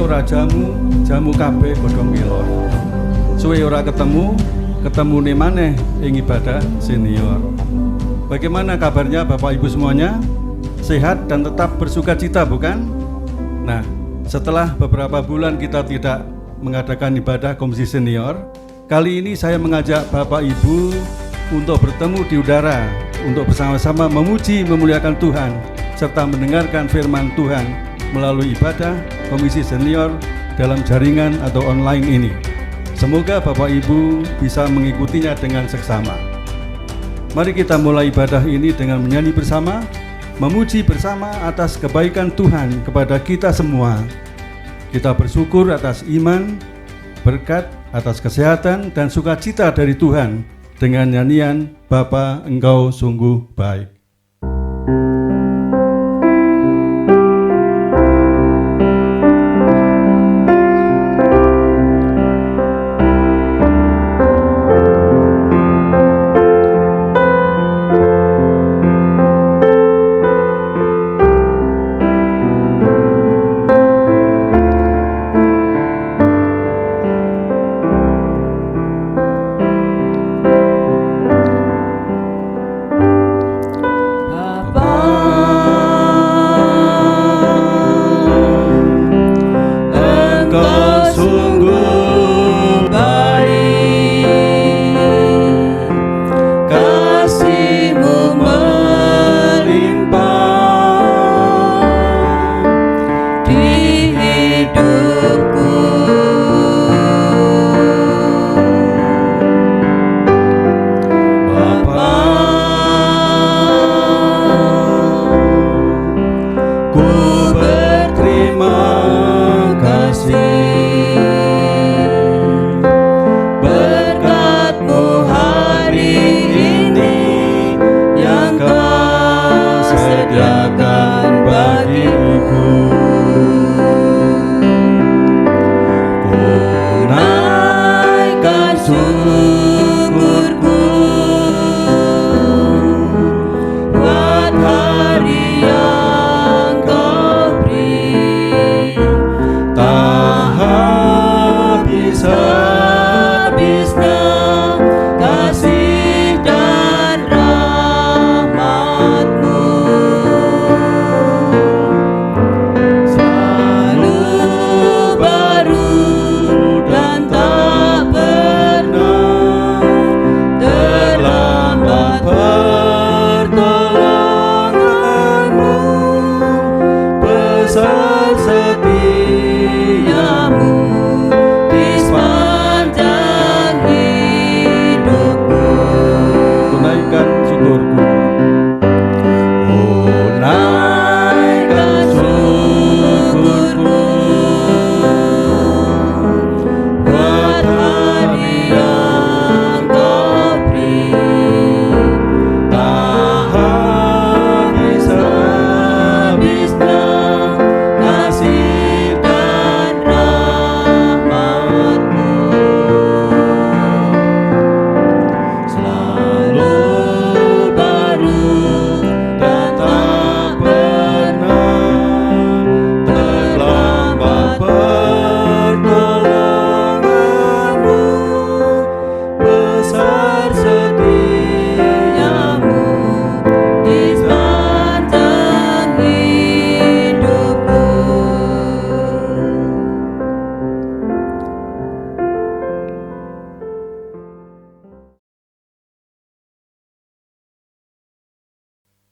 ora jamu kabeh padha ngelor. Suwe ora ketemune maneh ing ibadah senior. Bagaimana kabarnya Bapak Ibu semuanya? Sehat dan tetap bersuka cita, bukan? Nah, setelah beberapa bulan kita tidak mengadakan ibadah komisi senior, kali ini saya mengajak Bapak Ibu untuk bertemu di udara, untuk bersama-sama memuji memuliakan Tuhan, serta mendengarkan firman Tuhan melalui ibadah komisi senior dalam jaringan atau online ini. Semoga Bapak Ibu bisa mengikutinya dengan seksama. Mari kita mulai ibadah ini dengan menyanyi bersama, memuji bersama atas kebaikan Tuhan kepada kita semua. Kita bersyukur atas iman, berkat, atas kesehatan dan sukacita dari Tuhan dengan nyanyian Bapa Engkau sungguh baik.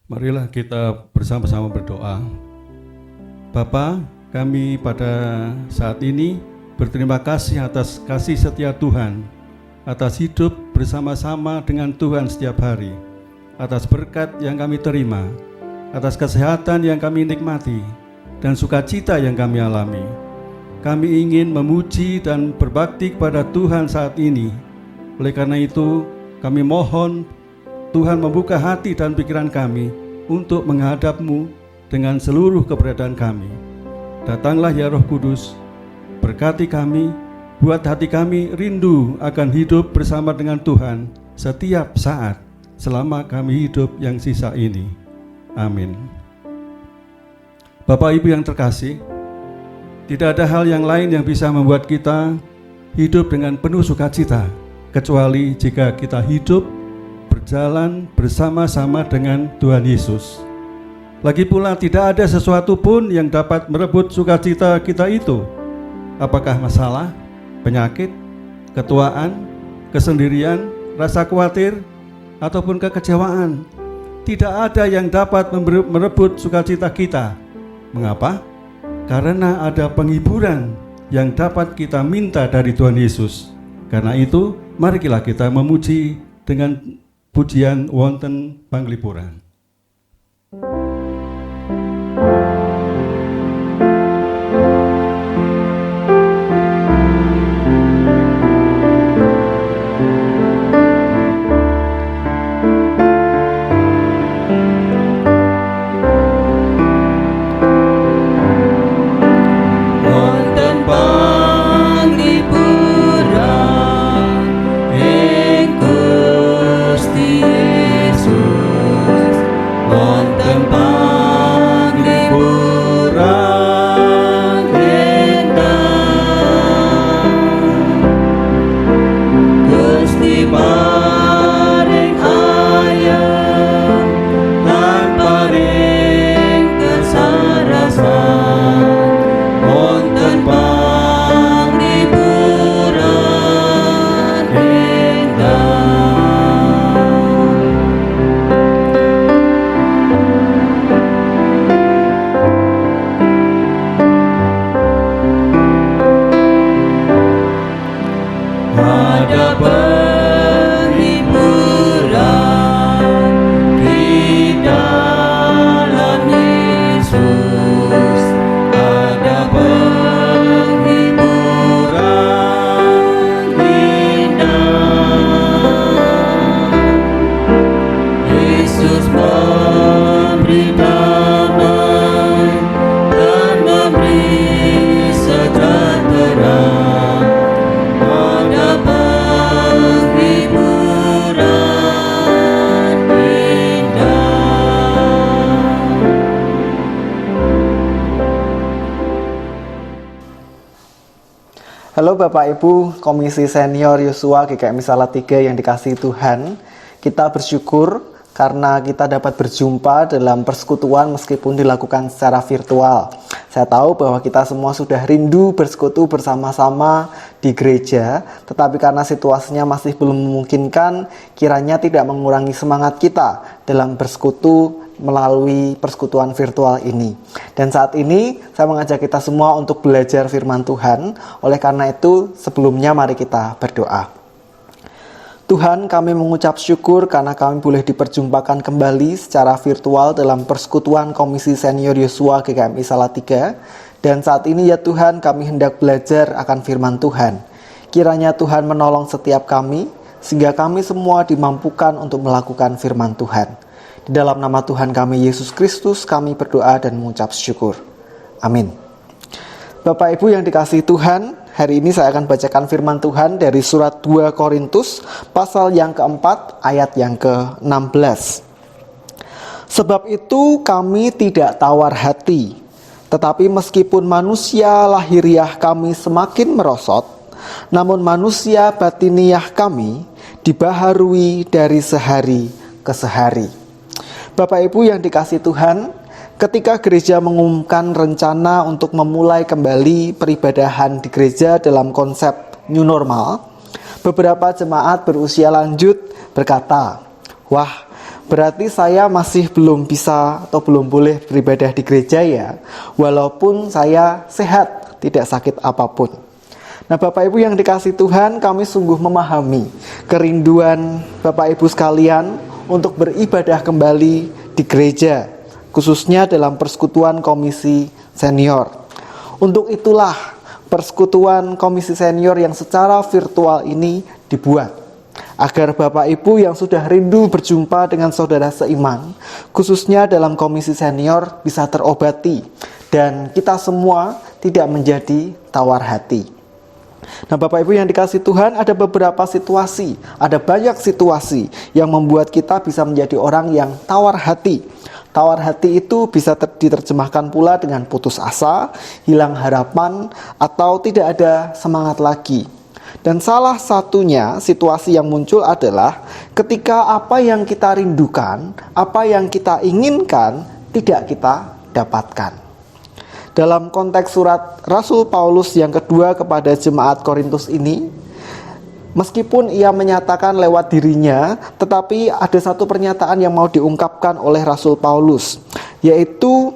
Marilah kita bersama-sama berdoa. Bapa, kami pada saat ini berterima kasih atas kasih setia Tuhan, atas hidup bersama-sama dengan Tuhan setiap hari, atas berkat yang kami terima, atas kesehatan yang kami nikmati, dan sukacita yang kami alami. Kami ingin memuji dan berbakti kepada Tuhan saat ini. Oleh karena itu, kami mohon Tuhan membuka hati dan pikiran kami untuk menghadap-Mu dengan seluruh keberadaan kami. Datanglah ya Roh Kudus, berkati kami, buat hati kami rindu akan hidup bersama dengan Tuhan setiap saat selama kami hidup yang sisa ini. Amin. Bapak Ibu yang terkasih, Tidak ada hal yang lain yang bisa membuat kita hidup dengan penuh sukacita, kecuali jika kita hidup berjalan bersama-sama dengan Tuhan Yesus. Lagi pula tidak ada sesuatu pun yang dapat merebut sukacita kita itu. Apakah masalah, penyakit, ketuaan, kesendirian, rasa khawatir, ataupun kekecewaan. Tidak ada yang dapat merebut sukacita kita. Mengapa? Karena ada penghiburan yang dapat kita minta dari Tuhan Yesus. Karena itu, marilah kita memuji dengan pujian wonten panglipuran. Halo Bapak Ibu Komisi Senior Yosua GKMI Salatiga yang dikasihi Tuhan. Kita bersyukur karena kita dapat berjumpa dalam persekutuan meskipun dilakukan secara virtual. Saya tahu bahwa kita semua sudah rindu bersekutu bersama-sama di gereja, tetapi karena situasinya masih belum memungkinkan, kiranya tidak mengurangi semangat kita dalam bersekutu melalui persekutuan virtual ini. Dan saat ini saya mengajak kita semua untuk belajar firman Tuhan. Oleh karena itu, sebelumnya mari kita berdoa. Tuhan, kami mengucap syukur karena kami boleh diperjumpakan kembali secara virtual dalam persekutuan Komisi Senior Yosua GKMI Salatiga. Dan saat ini ya Tuhan, kami hendak belajar akan firman Tuhan. Kiranya Tuhan menolong setiap kami, sehingga kami semua dimampukan untuk melakukan firman Tuhan. Di dalam nama Tuhan kami Yesus Kristus kami berdoa dan mengucap syukur. Amin. Bapak Ibu yang dikasihi Tuhan, hari ini saya akan bacakan firman Tuhan dari surat 2 Korintus pasal yang keempat ayat yang ke-16. Sebab itu kami tidak tawar hati, tetapi meskipun manusia lahiriah kami semakin merosot, namun manusia batiniah kami dibaharui dari sehari ke sehari. Bapak Ibu yang dikasihi Tuhan, ketika gereja mengumumkan rencana untuk memulai kembali peribadahan di gereja dalam konsep new normal, beberapa jemaat berusia lanjut berkata, "Wah, berarti saya masih belum bisa atau belum boleh beribadah di gereja ya, walaupun saya sehat, tidak sakit apapun." Nah Bapak Ibu yang dikasihi Tuhan, kami sungguh memahami kerinduan Bapak Ibu sekalian untuk beribadah kembali di gereja, khususnya dalam persekutuan Komisi Senior. Untuk itulah persekutuan Komisi Senior yang secara virtual ini dibuat, agar Bapak Ibu yang sudah rindu berjumpa dengan saudara seiman, khususnya dalam Komisi Senior, bisa terobati dan kita semua tidak menjadi tawar hati. Nah Bapak Ibu yang dikasihi Tuhan, ada beberapa situasi, ada banyak situasi yang membuat kita bisa menjadi orang yang tawar hati. Tawar hati itu bisa diterjemahkan pula dengan putus asa, hilang harapan, atau tidak ada semangat lagi. Dan salah satunya situasi yang muncul adalah ketika apa yang kita rindukan, apa yang kita inginkan tidak kita dapatkan. Dalam konteks surat Rasul Paulus yang kedua kepada jemaat Korintus ini, meskipun ia menyatakan lewat dirinya, tetapi ada satu pernyataan yang mau diungkapkan oleh Rasul Paulus, yaitu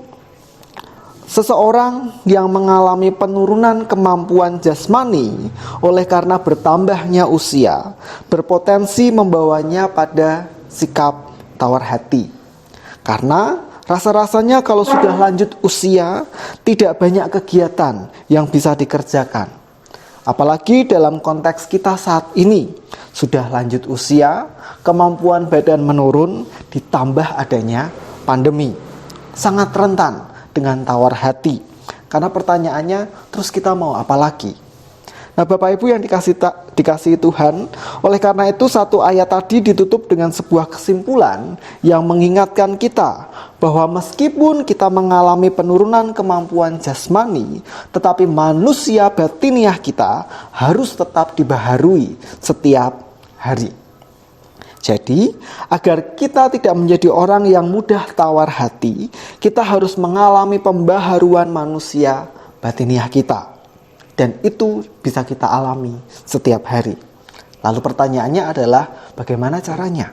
seseorang yang mengalami penurunan kemampuan jasmani oleh karena bertambahnya usia, berpotensi membawanya pada sikap tawar hati. Karena rasa-rasanya kalau sudah lanjut usia, tidak banyak kegiatan yang bisa dikerjakan. Apalagi dalam konteks kita saat ini, sudah lanjut usia, kemampuan badan menurun, ditambah adanya pandemi. Sangat rentan dengan tawar hati. Karena pertanyaannya, terus kita mau apa lagi? Nah, Bapak Ibu yang dikasihi Tuhan, oleh karena itu satu ayat tadi ditutup dengan sebuah kesimpulan yang mengingatkan kita bahwa meskipun kita mengalami penurunan kemampuan jasmani, tetapi manusia batiniah kita harus tetap dibaharui setiap hari. Jadi, agar kita tidak menjadi orang yang mudah tawar hati, kita harus mengalami pembaharuan manusia batiniah kita. Dan itu bisa kita alami setiap hari. Lalu pertanyaannya adalah bagaimana caranya?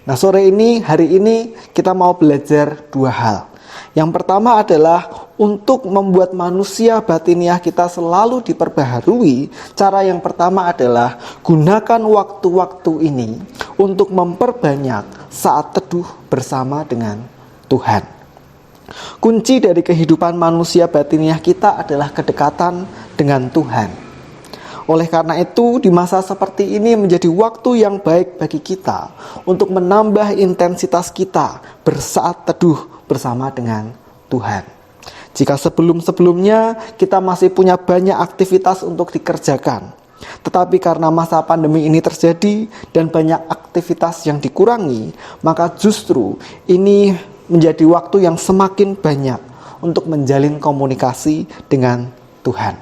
Nah, hari ini kita mau belajar dua hal. Yang pertama adalah untuk membuat manusia batiniah kita selalu diperbaharui. Cara yang pertama adalah gunakan waktu-waktu ini untuk memperbanyak saat teduh bersama dengan Tuhan. Kunci dari kehidupan manusia batiniah kita adalah kedekatan dengan Tuhan. Oleh karena itu, di masa seperti ini menjadi waktu yang baik bagi kita untuk menambah intensitas kita bersaat teduh bersama dengan Tuhan. Jika sebelum-sebelumnya kita masih punya banyak aktivitas untuk dikerjakan, tetapi karena masa pandemi ini terjadi dan banyak aktivitas yang dikurangi, maka justru ini menjadi waktu yang semakin banyak untuk menjalin komunikasi dengan Tuhan.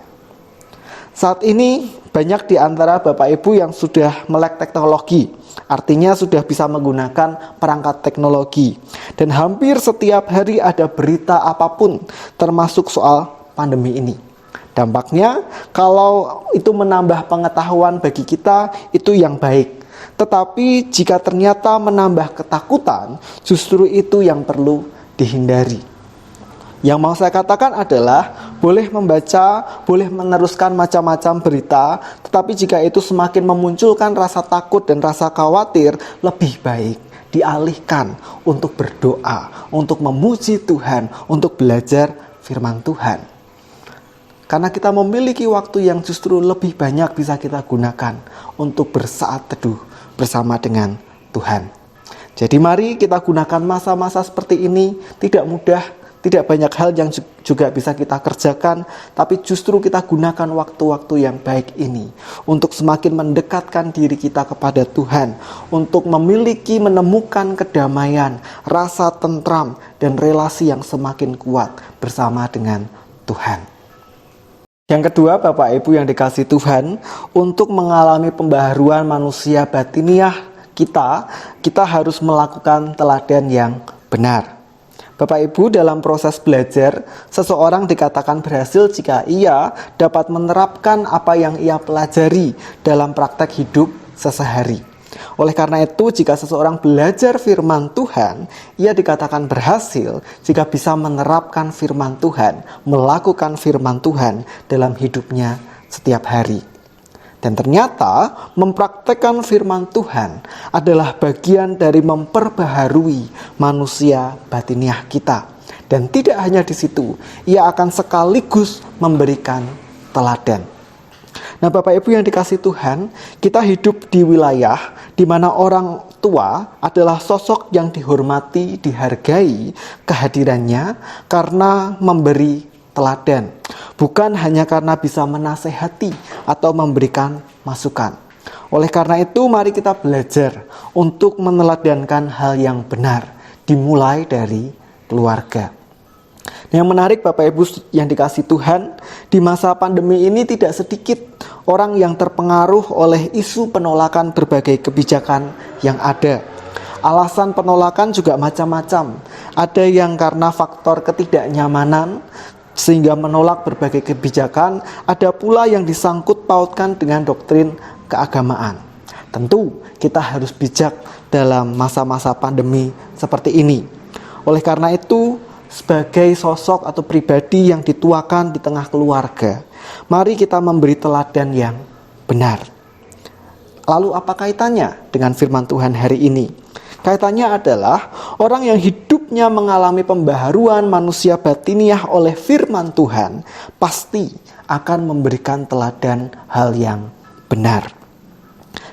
Saat ini banyak di antara Bapak Ibu yang sudah melek teknologi, artinya sudah bisa menggunakan perangkat teknologi. Dan hampir setiap hari ada berita apapun termasuk soal pandemi ini. Dampaknya kalau itu menambah pengetahuan bagi kita itu yang baik. Tetapi jika ternyata menambah ketakutan, justru itu yang perlu dihindari. Yang mau saya katakan adalah boleh membaca, boleh meneruskan macam-macam berita, tetapi jika itu semakin memunculkan rasa takut dan rasa khawatir, lebih baik dialihkan untuk berdoa, untuk memuji Tuhan, untuk belajar firman Tuhan. Karena kita memiliki waktu yang justru lebih banyak bisa kita gunakan untuk bersaat teduh bersama dengan Tuhan. Jadi mari kita gunakan masa-masa seperti ini, tidak mudah, tidak banyak hal yang juga bisa kita kerjakan, tapi justru kita gunakan waktu-waktu yang baik ini untuk semakin mendekatkan diri kita kepada Tuhan, untuk menemukan kedamaian, rasa tentram, dan relasi yang semakin kuat bersama dengan Tuhan. Yang kedua, Bapak Ibu yang dikasihi Tuhan, untuk mengalami pembaharuan manusia batiniah kita harus melakukan teladan yang benar. Bapak Ibu, dalam proses belajar, seseorang dikatakan berhasil jika ia dapat menerapkan apa yang ia pelajari dalam praktek hidup sehari-hari. Oleh karena itu, jika seseorang belajar firman Tuhan, ia dikatakan berhasil jika bisa menerapkan firman Tuhan, melakukan firman Tuhan dalam hidupnya setiap hari. Dan ternyata mempraktekkan firman Tuhan adalah bagian dari memperbaharui manusia batiniah kita. Dan tidak hanya di situ, ia akan sekaligus memberikan teladan. Nah, Bapak Ibu yang dikasihi Tuhan, kita hidup di wilayah di mana orang tua adalah sosok yang dihormati, dihargai kehadirannya karena memberi teladan, bukan hanya karena bisa menasehati atau memberikan masukan. Oleh karena itu, mari kita belajar untuk meneladankan hal yang benar dimulai dari keluarga. Nah, yang menarik Bapak Ibu yang dikasihi Tuhan, di masa pandemi ini tidak sedikit orang yang terpengaruh oleh isu penolakan berbagai kebijakan yang ada. Alasan penolakan juga macam-macam. Ada yang karena faktor ketidaknyamanan sehingga menolak berbagai kebijakan, ada pula yang disangkut pautkan dengan doktrin keagamaan. Tentu kita harus bijak dalam masa-masa pandemi seperti ini. Oleh karena itu, sebagai sosok atau pribadi yang dituakan di tengah keluarga, mari kita memberi teladan yang benar. Lalu apa kaitannya dengan firman Tuhan hari ini? Kaitannya adalah orang yang hidupnya mengalami pembaharuan manusia batiniah oleh firman Tuhan pasti akan memberikan teladan hal yang benar.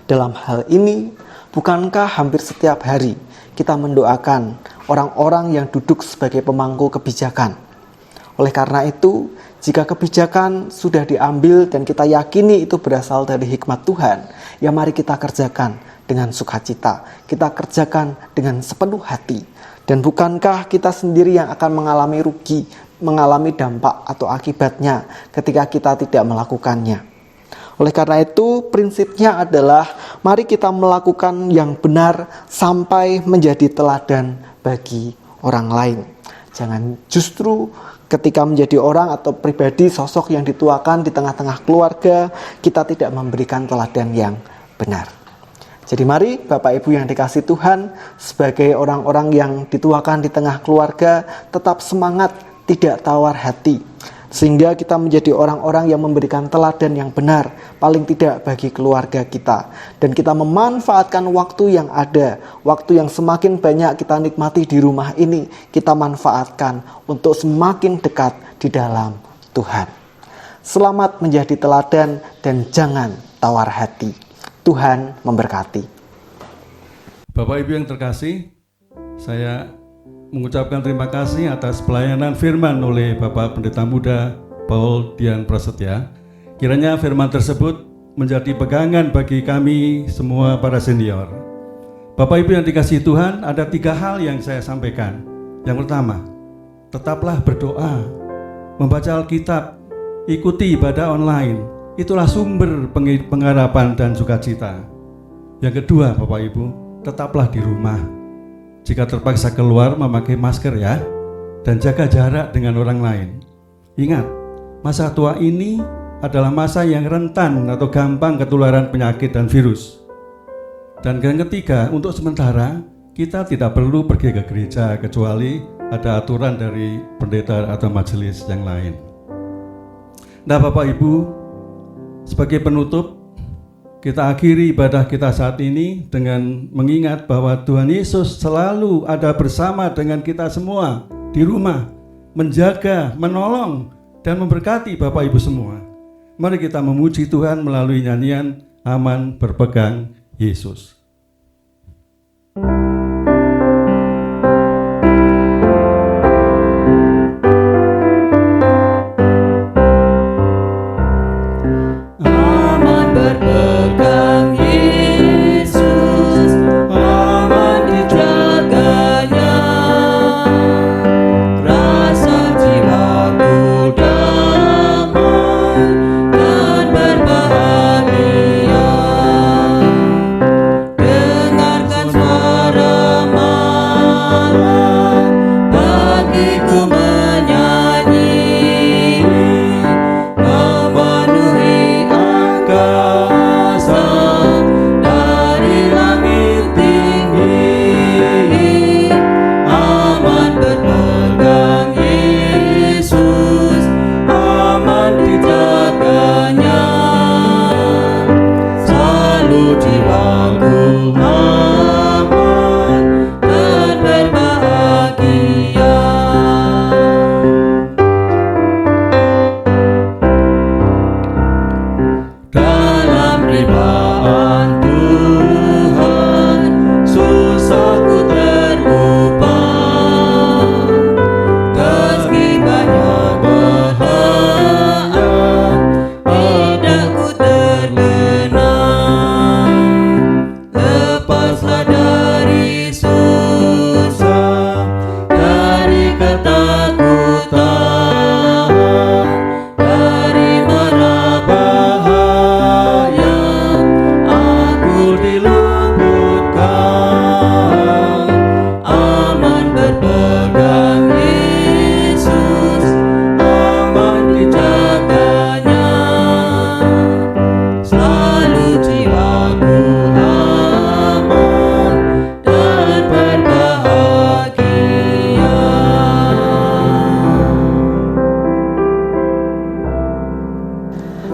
Dalam hal ini, bukankah hampir setiap hari kita mendoakan orang-orang yang duduk sebagai pemangku kebijakan? Oleh karena itu, jika kebijakan sudah diambil dan kita yakini itu berasal dari hikmat Tuhan, ya mari kita kerjakan dengan sukacita. Kita kerjakan dengan sepenuh hati. Dan bukankah kita sendiri yang akan mengalami rugi, mengalami dampak atau akibatnya ketika kita tidak melakukannya? Oleh karena itu, prinsipnya adalah mari kita melakukan yang benar sampai menjadi teladan bagi orang lain. Jangan justru ketika menjadi orang atau pribadi sosok yang dituakan di tengah-tengah keluarga, kita tidak memberikan teladan yang benar. Jadi mari Bapak Ibu yang dikasihi Tuhan, sebagai orang-orang yang dituakan di tengah keluarga, tetap semangat, tidak tawar hati. Sehingga kita menjadi orang-orang yang memberikan teladan yang benar, paling tidak bagi keluarga kita. Dan kita memanfaatkan waktu yang ada, waktu yang semakin banyak kita nikmati di rumah ini, kita manfaatkan untuk semakin dekat di dalam Tuhan. Selamat menjadi teladan dan jangan tawar hati. Tuhan memberkati. Bapak Ibu yang terkasih, saya mengucapkan terima kasih atas pelayanan firman oleh Bapak Pendeta Muda Paul Dian Prasetya. Kiranya firman tersebut menjadi pegangan bagi kami semua para senior. Bapak Ibu yang dikasihi Tuhan, ada 3 hal yang saya sampaikan. Yang pertama, tetaplah berdoa, membaca Alkitab, ikuti ibadah online. Itulah sumber pengharapan dan sukacita. Yang kedua, Bapak Ibu, tetaplah di rumah. Jika terpaksa keluar, memakai masker ya, dan jaga jarak dengan orang lain. Ingat, masa tua ini adalah masa yang rentan atau gampang ketularan penyakit dan virus. Dan yang ketiga, untuk sementara kita tidak perlu pergi ke gereja kecuali ada aturan dari pendeta atau majelis yang lain. Nah, Bapak Ibu, sebagai penutup, kita akhiri ibadah kita saat ini dengan mengingat bahwa Tuhan Yesus selalu ada bersama dengan kita semua di rumah, menjaga, menolong, dan memberkati Bapak Ibu semua. Mari kita memuji Tuhan melalui nyanyian Aman Berpegang Yesus. Dengarkan suara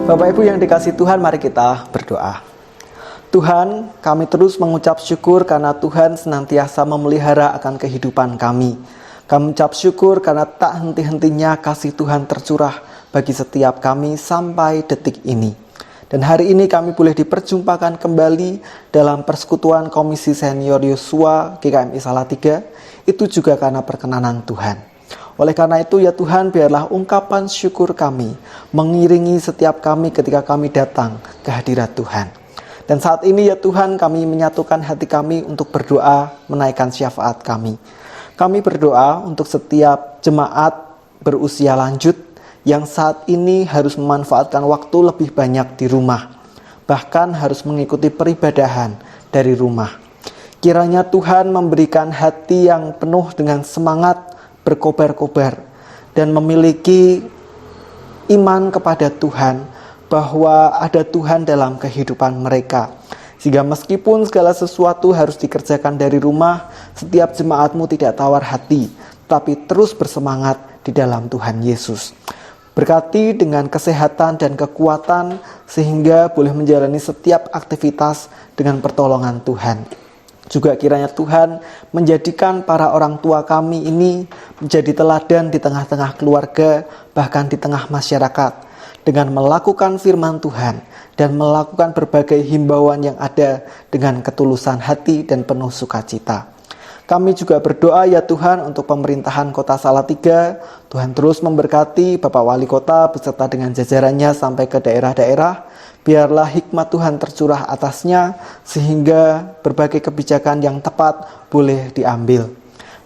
Bapak Ibu yang dikasihi Tuhan, mari kita berdoa. Tuhan, kami terus mengucap syukur karena Tuhan senantiasa memelihara akan kehidupan kami. Kami mengucap syukur karena tak henti-hentinya kasih Tuhan tercurah bagi setiap kami sampai detik ini. Dan hari ini kami boleh diperjumpakan kembali dalam persekutuan Komisi Senior Yosua GKMI Salatiga, itu juga karena perkenanan Tuhan. Oleh karena itu ya Tuhan, biarlah ungkapan syukur kami mengiringi setiap kami ketika kami datang ke hadirat Tuhan. Dan saat ini ya Tuhan, kami menyatukan hati kami untuk berdoa menaikkan syafaat kami. Kami berdoa untuk setiap jemaat berusia lanjut yang saat ini harus memanfaatkan waktu lebih banyak di rumah, bahkan harus mengikuti peribadahan dari rumah. Kiranya Tuhan memberikan hati yang penuh dengan semangat berkobar-kobar dan memiliki iman kepada Tuhan bahwa ada Tuhan dalam kehidupan mereka, sehingga meskipun segala sesuatu harus dikerjakan dari rumah, setiap jemaatmu tidak tawar hati, tapi terus bersemangat di dalam Tuhan Yesus. Berkati dengan kesehatan dan kekuatan sehingga boleh menjalani setiap aktivitas dengan pertolongan Tuhan. Juga kiranya Tuhan menjadikan para orang tua kami ini menjadi teladan di tengah-tengah keluarga, bahkan di tengah masyarakat, dengan melakukan firman Tuhan dan melakukan berbagai himbauan yang ada dengan ketulusan hati dan penuh sukacita. Kami juga berdoa ya Tuhan untuk pemerintahan Kota Salatiga. Tuhan terus memberkati Bapak Wali Kota beserta dengan jajarannya sampai ke daerah-daerah. Biarlah hikmat Tuhan tercurah atasnya sehingga berbagai kebijakan yang tepat boleh diambil.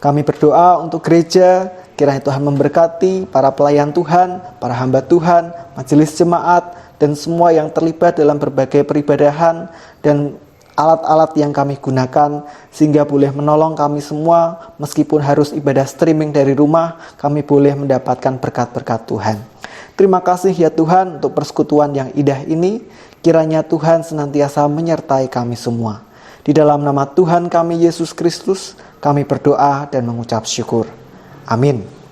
Kami berdoa untuk gereja, kiranya Tuhan memberkati para pelayan Tuhan, para hamba Tuhan, majelis jemaat, dan semua yang terlibat dalam berbagai peribadahan dan alat-alat yang kami gunakan, sehingga boleh menolong kami semua meskipun harus ibadah streaming dari rumah, kami boleh mendapatkan berkat-berkat Tuhan. Terima kasih ya Tuhan untuk persekutuan yang indah ini. Kiranya Tuhan senantiasa menyertai kami semua. Di dalam nama Tuhan kami Yesus Kristus, kami berdoa dan mengucap syukur. Amin.